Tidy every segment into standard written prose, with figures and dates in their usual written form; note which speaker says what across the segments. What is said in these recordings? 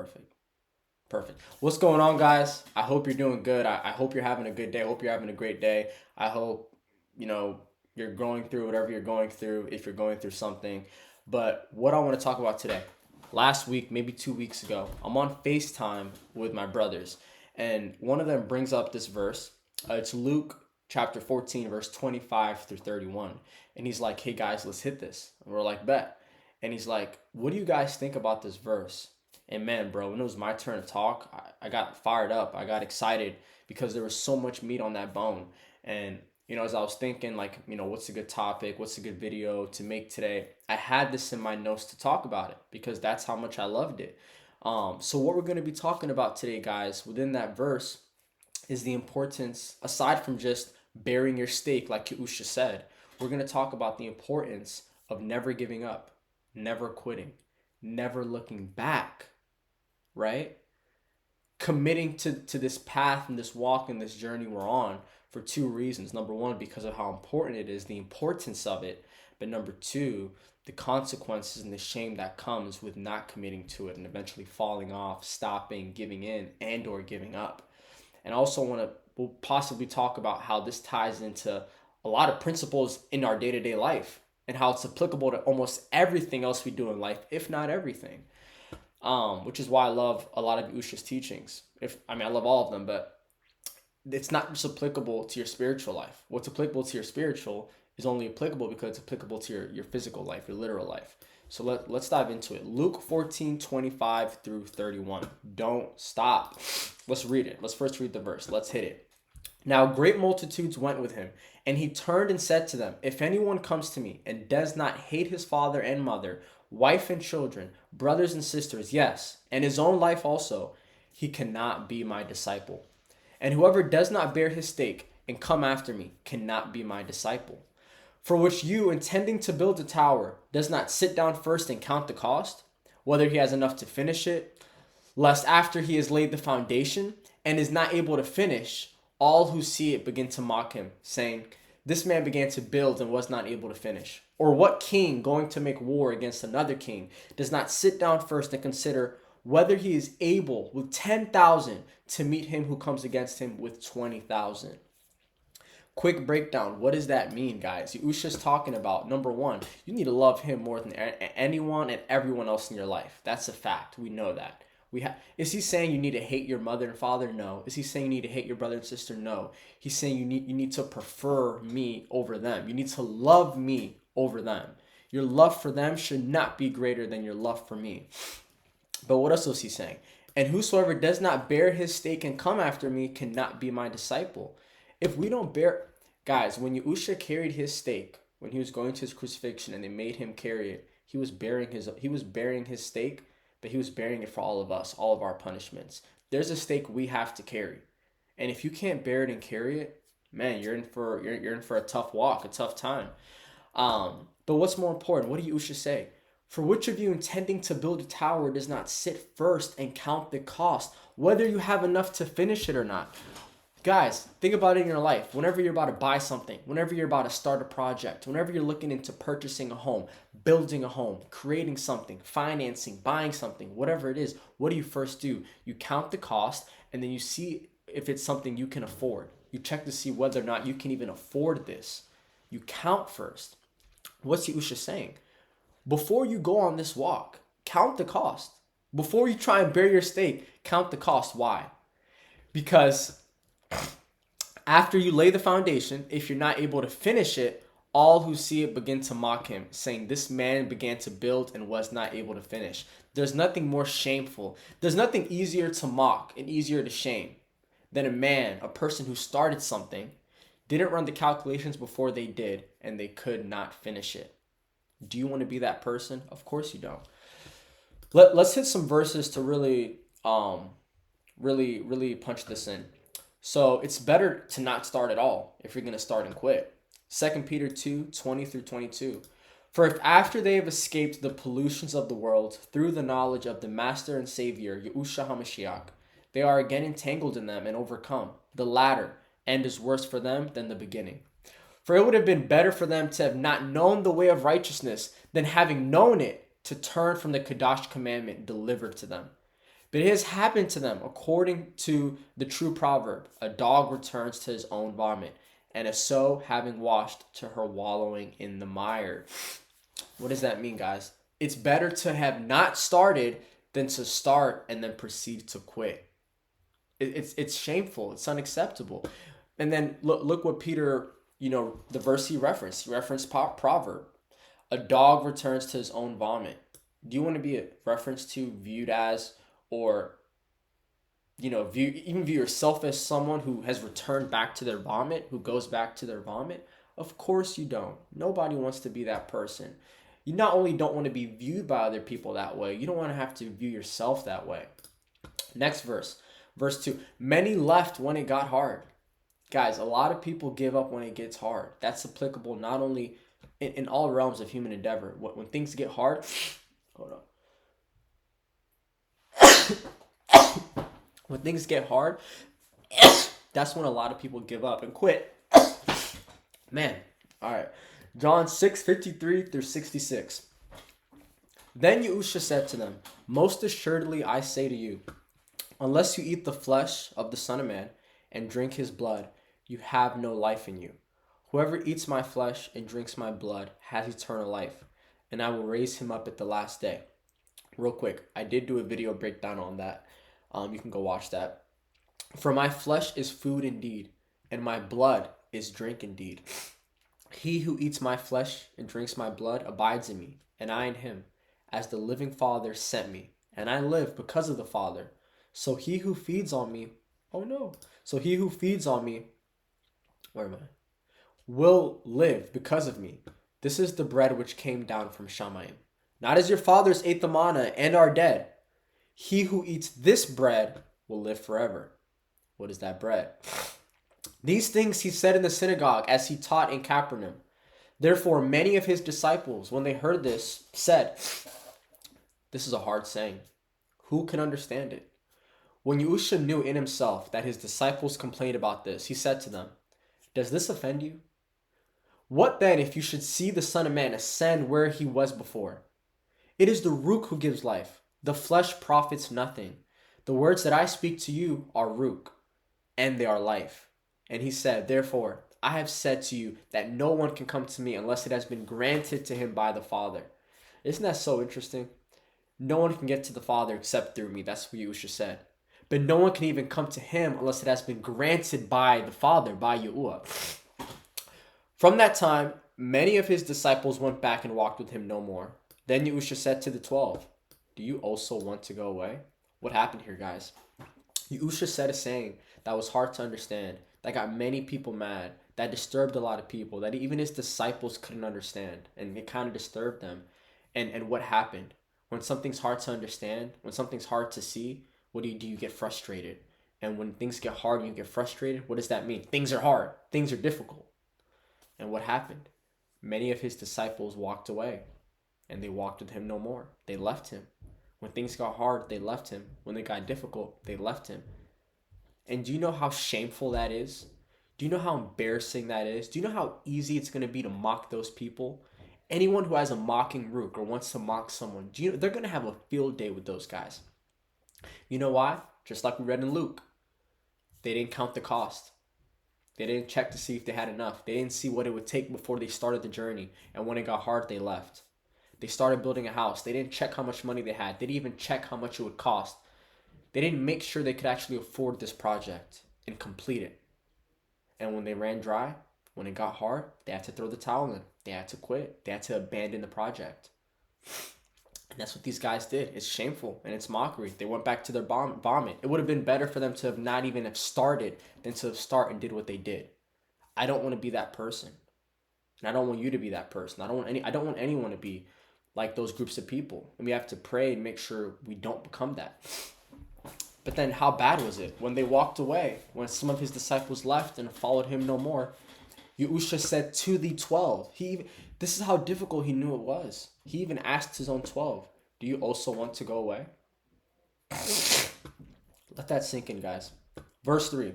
Speaker 1: Perfect. Perfect. What's going on, guys? I hope you're doing good. I hope you're having a good day. I hope you're having a great day. I hope, you know, you're going through whatever you're going through, if you're going through something. But what I want to talk about today, last week, maybe 2 weeks ago, I'm on FaceTime with my brothers, and one of them brings up this verse. It's Luke chapter 14, verse 25 through 31. And he's like, hey, guys, let's hit this. And we're like, bet. And he's like, what do you guys think about this verse? And man, bro, when it was my turn to talk, I got fired up. I got excited because there was so much meat on that bone. And, as I was thinking, like, what's a good topic? What's a good video to make today? I had this in my notes to talk about it because that's how much I loved it. So what we're going to be talking about today, guys, within that verse is the importance, aside from just burying your stake, like Yahuah said, we're going to talk about the importance of never giving up, never quitting, never looking back, right? Committing to this path and this walk and this journey we're on for two reasons. Number one, because of how important it is, the importance of it. But number two, the consequences and the shame that comes with not committing to it and eventually falling off, stopping, giving in, and or giving up. And I also we'll possibly talk about how this ties into a lot of principles in our day-to-day life and how it's applicable to almost everything else we do in life, if not everything. Which is why I love a lot of Yahuah's teachings. I love all of them, but it's not just applicable to your spiritual life. What's applicable to your spiritual is only applicable because it's applicable to your physical life, your literal life. So let's dive into it. Luke 14, 25 through 31. Don't stop. Let's read it. Let's first read the verse. Let's hit it. Now great multitudes went with him, and he turned and said to them, if anyone comes to me and does not hate his father and mother, wife and children, brothers and sisters, yes, and his own life also, he cannot be my disciple. And whoever does not bear his stake and come after me cannot be my disciple. For which you, intending to build a tower, does not sit down first and count the cost, whether he has enough to finish it, lest after he has laid the foundation and is not able to finish, all who see it begin to mock him, saying, this man began to build and was not able to finish. Or what king going to make war against another king does not sit down first and consider whether he is able with 10,000 to meet him who comes against him with 20,000? Quick breakdown. What does that mean, guys? Yahuah's talking about, number one, you need to love him more than anyone and everyone else in your life. That's a fact. We know that. Is he saying you need to hate your mother and father? No. Is he saying you need to hate your brother and sister? No. He's saying you need to prefer me over them. You need to love me over them. Your love for them should not be greater than your love for me. But what else was he saying? And whosoever does not bear his stake and come after me cannot be my disciple. If we don't bear, guys, when Yahuah carried his stake, when he was going to his crucifixion and they made him carry it, he was bearing his stake, but he was bearing it for all of us, all of our punishments. There's a stake we have to carry. And if you can't bear it and carry it, man, you're in for a tough walk, a tough time. But what's more important? What do Yahuah say? For which of you intending to build a tower does not sit first and count the cost, whether you have enough to finish it or not? Guys, think about it in your life. Whenever you're about to buy something, whenever you're about to start a project, whenever you're looking into purchasing a home, building a home, creating something, financing, buying something, whatever it is, what do you first do? You count the cost, and then you see if it's something you can afford. You check to see whether or not you can even afford this. You count first. What's Yahuah saying? Before you go on this walk, count the cost. Before you try and bear your stake, count the cost. Why? Because after you lay the foundation, if you're not able to finish it, all who see it begin to mock him, saying, this man began to build and was not able to finish. There's nothing more shameful. There's nothing easier to mock and easier to shame than a person who started something, didn't run the calculations before they did, and they could not finish it. Do you want to be that person? Of course you don't. Let's hit some verses to really punch this in. So it's better to not start at all if you're going to start and quit. 2 Peter 2, 20 through 22. For if after they have escaped the pollutions of the world through the knowledge of the Master and Savior, Yahushua HaMashiach, they are again entangled in them and overcome, the latter end is worse for them than the beginning. For it would have been better for them to have not known the way of righteousness than having known it to turn from the Kadash commandment delivered to them. But it has happened to them according to the true proverb. A dog returns to his own vomit, and a sow having washed to her wallowing in the mire. What does that mean, guys? It's better to have not started than to start and then proceed to quit. It's shameful. It's unacceptable. And then look what Peter, the verse he referenced. He referenced proverb. A dog returns to his own vomit. Do you want to be a reference to, viewed as, or view yourself as someone who has returned back to their vomit, who goes back to their vomit? Of course you don't. Nobody wants to be that person. You not only don't want to be viewed by other people that way, you don't want to have to view yourself that way. Next verse, verse 2. Many left when it got hard. Guys, a lot of people give up when it gets hard. That's applicable not only in all realms of human endeavor. When things get hard, hold on. When things get hard, that's when a lot of people give up and quit. Man, all right. John 6:53 through 66. Then Yahuah said to them, most assuredly I say to you, unless you eat the flesh of the Son of Man and drink his blood, you have no life in you. Whoever eats my flesh and drinks my blood has eternal life, and I will raise him up at the last day. Real quick, I did do a video breakdown on that. You can go watch that. For my flesh is food indeed, and my blood is drink indeed. He who eats my flesh and drinks my blood abides in me, and I in him, as the living Father sent me, and I live because of the Father. So he who feeds on me, will live because of me. This is the bread which came down from Shamayim. Not as your fathers ate the manna and are dead. He who eats this bread will live forever. What is that bread? These things he said in the synagogue as he taught in Capernaum. Therefore, many of his disciples, when they heard this, said, this is a hard saying. Who can understand it? When Yahuah knew in himself that his disciples complained about this, he said to them, does this offend you? What then if you should see the Son of Man ascend where he was before? It is the Ruach who gives life. The flesh profits nothing. The words that I speak to you are Ruach, and they are life. And he said, therefore, I have said to you that no one can come to me unless it has been granted to him by the Father. Isn't that so interesting? No one can get to the Father except through me. That's what Yahuah said. But no one can even come to him unless it has been granted by the Father, by Yahuah. From that time, many of his disciples went back and walked with him no more. Then Yahuah said to the 12, do you also want to go away? What happened here, guys? Yahuah said a saying that was hard to understand, that got many people mad, that disturbed a lot of people, that even his disciples couldn't understand, and it kind of disturbed them. And what happened? When something's hard to understand, when something's hard to see, what do? You get frustrated. And when things get hard and you get frustrated, what does that mean? Things are hard. Things are difficult. And what happened? Many of his disciples walked away, and they walked with him no more. They left him. When things got hard, they left him. When they got difficult, they left him. And do you know how shameful that is? Do you know how embarrassing that is? Do you know how easy it's going to be to mock those people? Anyone who has a mocking rook or wants to mock someone, they're going to have a field day with those guys. You know why? Just like we read in Luke. They didn't count the cost. They didn't check to see if they had enough. They didn't see what it would take before they started the journey. And when it got hard, they left. They started building a house. They didn't check how much money they had. They didn't even check how much it would cost. They didn't make sure they could actually afford this project and complete it. And when they ran dry, when it got hard, they had to throw the towel in. They had to quit. They had to abandon the project. And that's what these guys did. It's shameful and it's mockery. They went back to their vomit. It would have been better for them to have not even have started than to have started and did what they did. I don't want to be that person. And I don't want you to be that person. I don't want anyone to be like those groups of people. And we have to pray and make sure we don't become that. But then how bad was it? When they walked away, when some of his disciples left and followed him no more, Yahuah said to the 12, this is how difficult he knew it was. He even asked his own 12, do you also want to go away? Let that sink in, guys. Verse 3,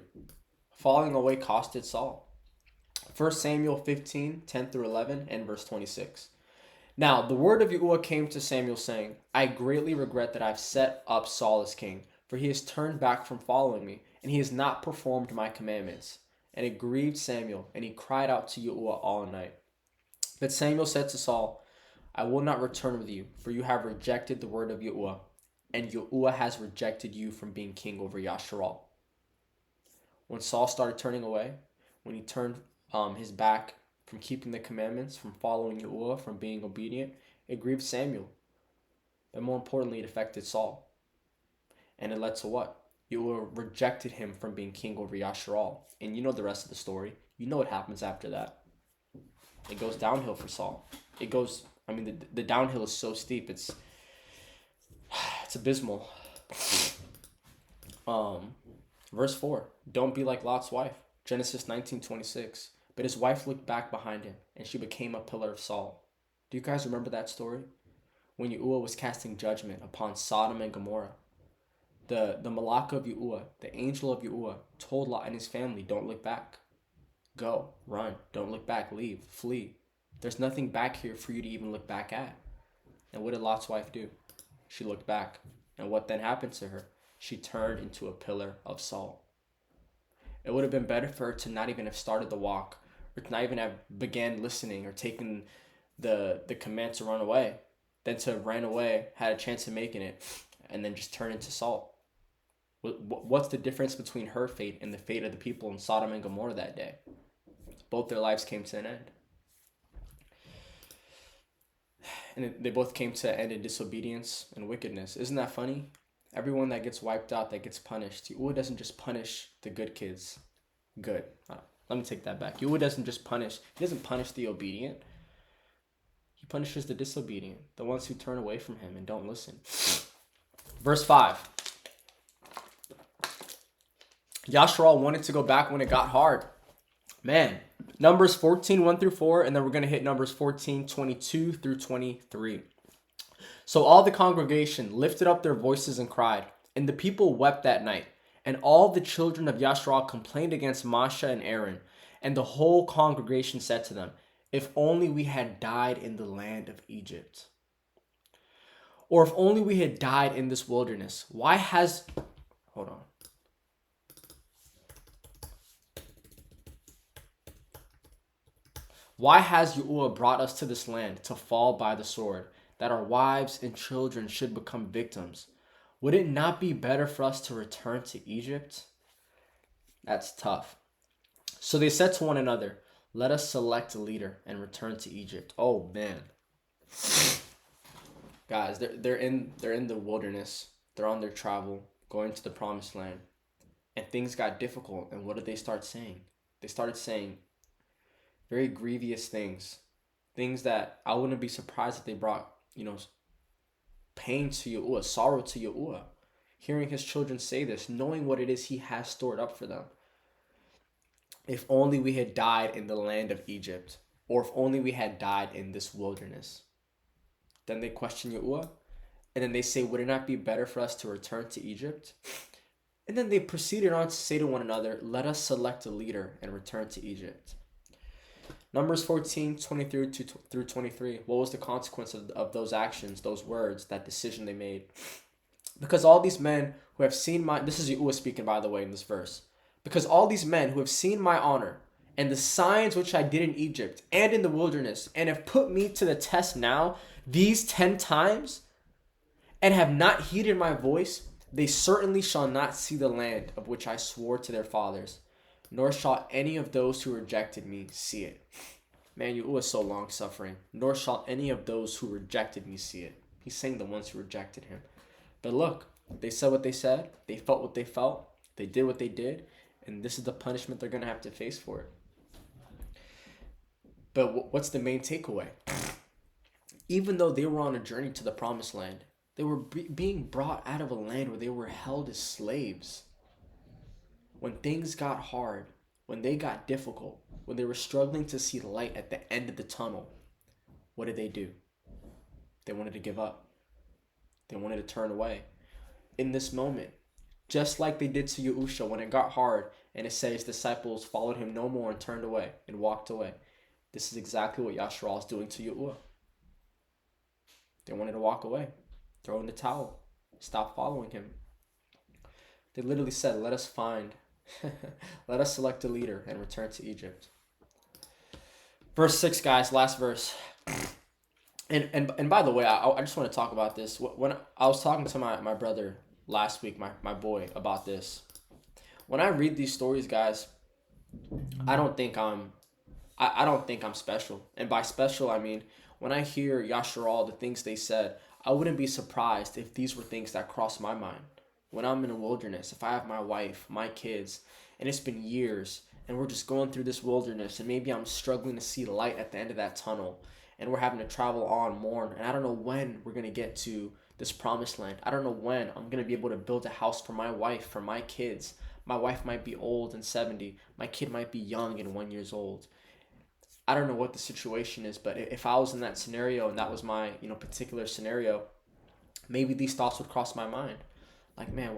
Speaker 1: falling away costed Saul. 1 Samuel 15, 10 through 11, and verse 26. Now, the word of Yahuah came to Samuel, saying, I greatly regret that I've set up Saul as king, for he has turned back from following me, and he has not performed my commandments. And it grieved Samuel, and he cried out to Yahuah all night. But Samuel said to Saul, I will not return with you, for you have rejected the word of Yahuah, and Yahuah has rejected you from being king over Yasharal. When Saul started turning away, when he turned his back from keeping the commandments, from following Yahuah, from being obedient, it grieved Samuel. But more importantly, it affected Saul. And it led to what? Yahuah rejected him from being king over Yasharal. And you know the rest of the story. You know what happens after that. It goes downhill for Saul. The downhill is so steep, it's abysmal. Verse 4, don't be like Lot's wife. Genesis 19:26. But his wife looked back behind him, and she became a pillar of salt. Do you guys remember that story? When Yahuah was casting judgment upon Sodom and Gomorrah, the Malach of Yahuah, the angel of Yahuah, told Lot and his family, don't look back. Go, run, don't look back, leave, flee. There's nothing back here for you to even look back at. And what did Lot's wife do? She looked back. And what then happened to her? She turned into a pillar of salt. It would have been better for her to not even have started the walk, or to not even have began listening or taken the command to run away, than to have ran away, had a chance of making it, and then just turn into salt. What's the difference between her fate and the fate of the people in Sodom and Gomorrah that day? Both their lives came to an end. And they both came to an end in disobedience and wickedness. Isn't that funny? Everyone that gets wiped out, that gets punished, Yahuah doesn't just punish the good kids. Good. Let me take that back. Yahuah doesn't just punish. He doesn't punish the obedient. He punishes the disobedient, the ones who turn away from him and don't listen. Verse 5. Yasharal wanted to go back when it got hard. Man. Numbers 14, 1 through 4, and then we're going to hit Numbers 14, 22 through 23. So all the congregation lifted up their voices and cried, and the people wept that night. And all the children of Yasharal complained against Moshe and Aaron. And the whole congregation said to them, if only we had died in the land of Egypt. Or if only we had died in this wilderness. Hold on. Why has Yahuah brought us to this land to fall by the sword, that our wives and children should become victims? Would it not be better for us to return to Egypt? That's tough. So they said to one another, let us select a leader and return to Egypt. Oh man. Guys, they're in the wilderness. They're on their travel, going to the promised land. And things got difficult. And what did they start saying? They started saying very grievous things. Things that I wouldn't be surprised if they brought, pain to Yahuah, sorrow to Yahuah. Hearing his children say this, knowing what it is he has stored up for them. If only we had died in the land of Egypt, or if only we had died in this wilderness. Then they question Yahuah, and then they say, would it not be better for us to return to Egypt? And then they proceeded on to say to one another, let us select a leader and return to Egypt. Numbers 14, 23 through 23. What was the consequence of those actions, those words, that decision they made? Because all these men who have seen this is Yahuah speaking, by the way, in this verse. Because all these men who have seen my honor and the signs which I did in Egypt and in the wilderness, and have put me to the test now, these 10 times, and have not heeded my voice, they certainly shall not see the land of which I swore to their fathers, nor shall any of those who rejected me see it. Man, Yahuah is so long-suffering. Nor shall any of those who rejected me see it. He's saying the ones who rejected him. But look, they said what they said. They felt what they felt. They did what they did. And this is the punishment they're going to have to face for it. But what's the main takeaway? Even though they were on a journey to the promised land, they were being brought out of a land where they were held as slaves. When things got hard, when they got difficult, when they were struggling to see light at the end of the tunnel, what did they do? They wanted to give up. They wanted to turn away. In this moment, just like they did to Yahusha when it got hard, and it said his disciples followed him no more and turned away and walked away. This is exactly what Yasharal is doing to Yahuah. They wanted to walk away, throw in the towel, stop following him. They literally said, let us let us select a leader and return to Egypt. Verse 6, guys, last verse. And by the way, I just want to talk about this. When I was talking to my brother last week, my boy, about this. When I read these stories, guys, I don't think I'm special. And by special, I mean, when I hear Yasharal, the things they said, I wouldn't be surprised if these were things that crossed my mind. When I'm in a wilderness, if I have my wife, my kids, and it's been years, and we're just going through this wilderness, and maybe I'm struggling to see light at the end of that tunnel, and we're having to travel on more, and I don't know when we're going to get to this promised land. I don't know when I'm going to be able to build a house for my wife, for my kids. My wife might be old and 70. My kid might be young and 1 year old. I don't know what the situation is, but if I was in that scenario and that was my, particular scenario, maybe these thoughts would cross my mind. Like, man,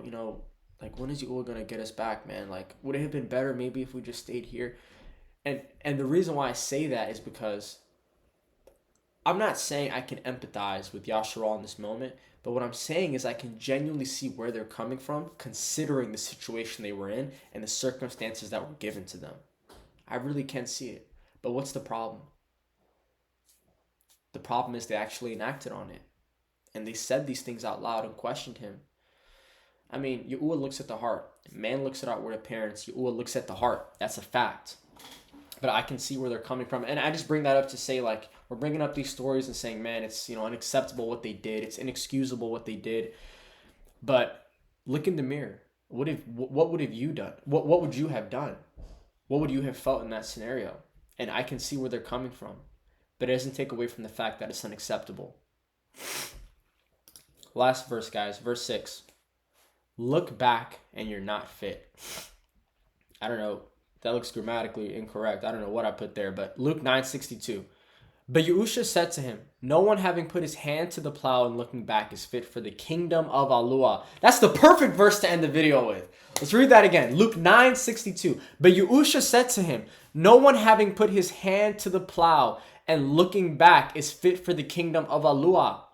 Speaker 1: like, when is Yahuah going to get us back, man? Like, would it have been better maybe if we just stayed here? And the reason why I say that is because I'm not saying I can empathize with Yasharal in this moment, but what I'm saying is I can genuinely see where they're coming from, considering the situation they were in and the circumstances that were given to them. I really can see it. But what's the problem? The problem is they actually enacted on it. And they said these things out loud and questioned him. I mean, Yahuah looks at the heart. Man looks at outward appearance. Yahuah looks at the heart. That's a fact. But I can see where they're coming from. And I just bring that up to say, like, we're bringing up these stories and saying, man, it's, unacceptable what they did. It's inexcusable what they did. But look in the mirror. What would have you done? What would you have done? What would you have felt in that scenario? And I can see where they're coming from. But it doesn't take away from the fact that it's unacceptable. Last verse, guys. Verse 6. Look back and you're not fit. I don't know. That looks grammatically incorrect. I don't know what I put there. But Luke 9:62. But Yahushua said to him, no one having put his hand to the plow and looking back is fit for the kingdom of Allah. That's the perfect verse to end the video with. Let's read that again. Luke 9:62. But Yahushua said to him, no one having put his hand to the plow and looking back is fit for the kingdom of Allah.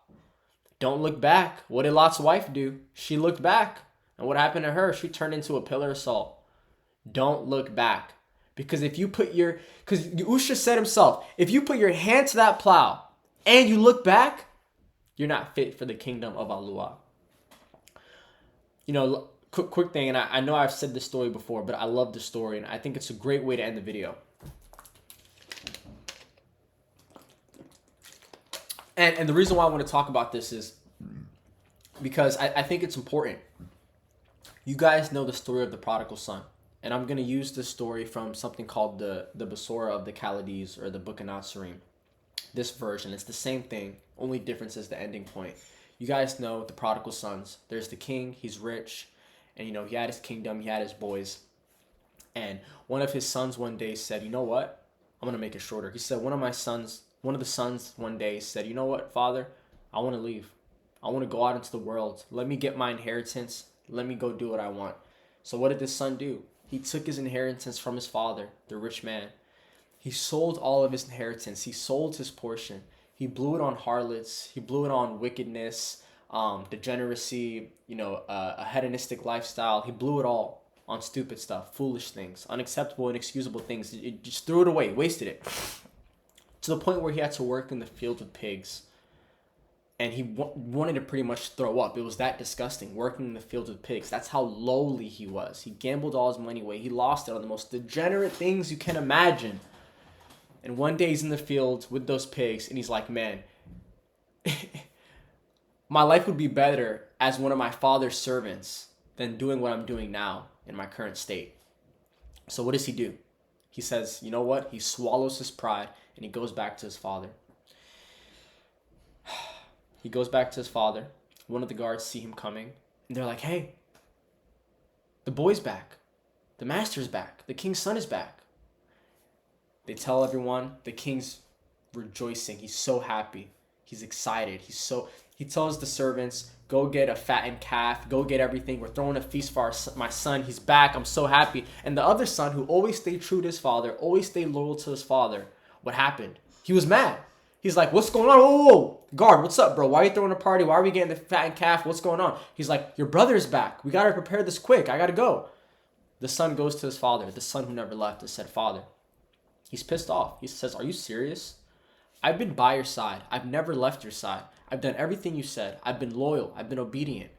Speaker 1: Don't look back. What did Lot's wife do? She looked back. And what happened to her? She turned into a pillar of salt. Don't look back. Because because Yahushua said himself, if you put your hand to that plow and you look back, you're not fit for the kingdom of Allah. Quick thing, and I know I've said this story before, but I love the story, and I think it's a great way to end the video. And the reason why I want to talk about this is because I think it's important. You guys know the story of the prodigal son. And I'm going to use this story from something called the Basora of the Chaldees, or the Book of Nazarene. This version, it's the same thing, only difference is the ending point. You guys know the prodigal sons. There's the king, he's rich, and he had his kingdom, he had his boys. And one of his sons one day said, you know what? I'm going to make it shorter. He said, one of the sons one day said, you know what, father? I want to leave. I want to go out into the world. Let me get my inheritance. Let me go do what I want. So what did this son do? He took his inheritance from his father, the rich man. He sold all of his inheritance. He sold his portion. He blew it on harlots. He blew it on wickedness, degeneracy, a hedonistic lifestyle. He blew it all on stupid stuff, foolish things, unacceptable, inexcusable things. He just threw it away, wasted it. To the point where he had to work in the field with pigs. And he wanted to pretty much throw up. It was that disgusting, working in the fields with pigs. That's how lowly he was. He gambled all his money away. He lost it on the most degenerate things you can imagine. And one day he's in the fields with those pigs, and he's like, man, my life would be better as one of my father's servants than doing what I'm doing now in my current state. So what does he do? He says, you know what? He swallows his pride, and he goes back to his father. He goes back to his father. One of the guards see him coming. And they're like, hey, the boy's back. The master's back. The king's son is back. They tell everyone. The king's rejoicing. He's so happy. He's excited. He tells the servants, go get a fattened calf. Go get everything. We're throwing a feast for my son. He's back. I'm so happy. And the other son, who always stayed true to his father, always stayed loyal to his father, what happened? He was mad. He's like, what's going on? Whoa. Guard, what's up, bro? Why are you throwing a party? Why are we getting the fattened calf? What's going on? He's like, your brother's back. We got to prepare this quick. I got to go. The son goes to his father, the son who never left, and said, Father. He's pissed off. He says, are you serious? I've been by your side. I've never left your side. I've done everything you said. I've been loyal. I've been obedient.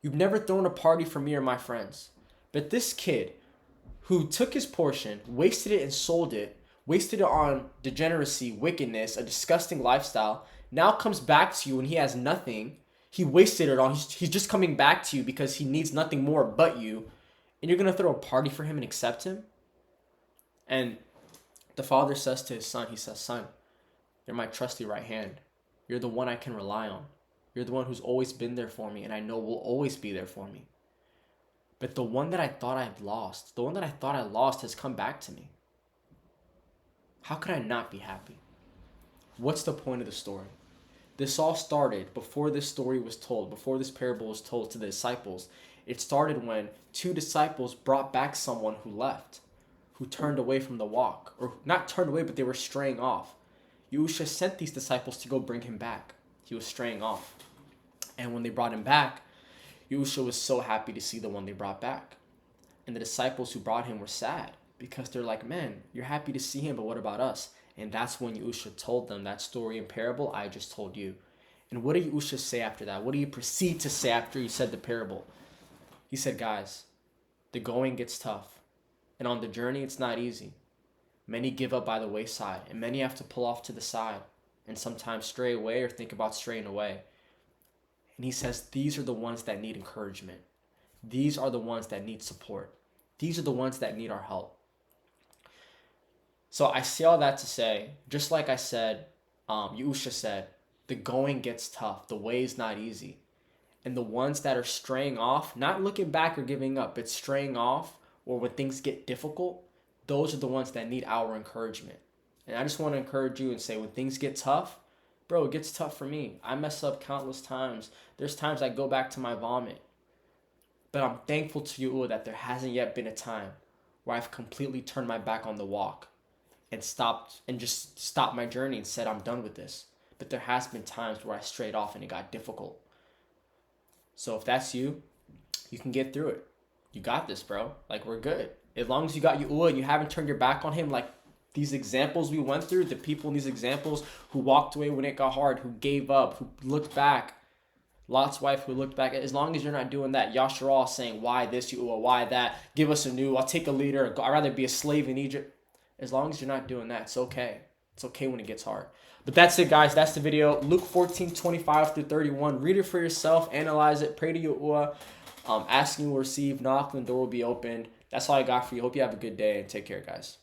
Speaker 1: You've never thrown a party for me or my friends. But this kid who took his portion, wasted it and sold it, wasted it on degeneracy, wickedness, a disgusting lifestyle, now comes back to you and he has nothing. He wasted it on. He's just coming back to you because he needs nothing more but you. And you're going to throw a party for him and accept him? And the father says to his son, he says, son, you're my trusty right hand. You're the one I can rely on. You're the one who's always been there for me and I know will always be there for me. But the one that I thought I had lost, the one that I thought I lost has come back to me. How could I not be happy? What's the point of the story? This all started before this story was told, before this parable was told to the disciples. It started when 2 disciples brought back someone who left, who turned away from the walk. Or not turned away, but they were straying off. Yahuah sent these disciples to go bring him back. He was straying off. And when they brought him back, Yahuah was so happy to see the one they brought back. And the disciples who brought him were sad because they're like, man, you're happy to see him, but what about us? And that's when Yahuah told them that story and parable I just told you. And what did Yahuah say after that? What did he proceed to say after he said the parable? He said, guys, the going gets tough. And on the journey, it's not easy. Many give up by the wayside, and many have to pull off to the side and sometimes stray away or think about straying away. And he says, these are the ones that need encouragement. These are the ones that need support. These are the ones that need our help. So I say all that to say, just like I said, Yahuah said, the going gets tough. The way is not easy. And the ones that are straying off, not looking back or giving up, but straying off, or when things get difficult, those are the ones that need our encouragement. And I just want to encourage you and say, when things get tough, bro, it gets tough for me. I mess up countless times. There's times I go back to my vomit. But I'm thankful to Yahuah that there hasn't yet been a time where I've completely turned my back on the walk and just stopped my journey and said, I'm done with this. But there has been times where I strayed off and it got difficult. So if that's you, you can get through it. You got this, bro. Like, we're good. As long as you got Yahuah and you haven't turned your back on him, like these examples we went through, the people in these examples who walked away when it got hard, who gave up, who looked back, Lot's wife who looked back, as long as you're not doing that, Yasharal saying, why this, Yahuah, why that, give us a new, I'll take a leader, I'd rather be a slave in Egypt. As long as you're not doing that, it's okay. It's okay when it gets hard. But that's it, guys. That's the video. Luke 14:25-31. Read it for yourself. Analyze it. Pray to Yahuah. Ask and you will receive. Knock and the door will be opened. That's all I got for you. Hope you have a good day and take care, guys.